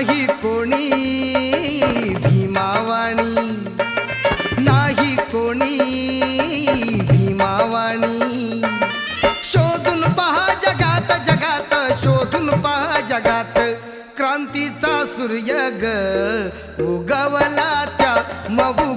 नाही कोणी भीमावाणी, नाही कोणी भीमावाणी. शोधून पहा जगात जगात, शोधून पहा जगात, क्रांतीचा सूर्य ग उगवला त्या मऊ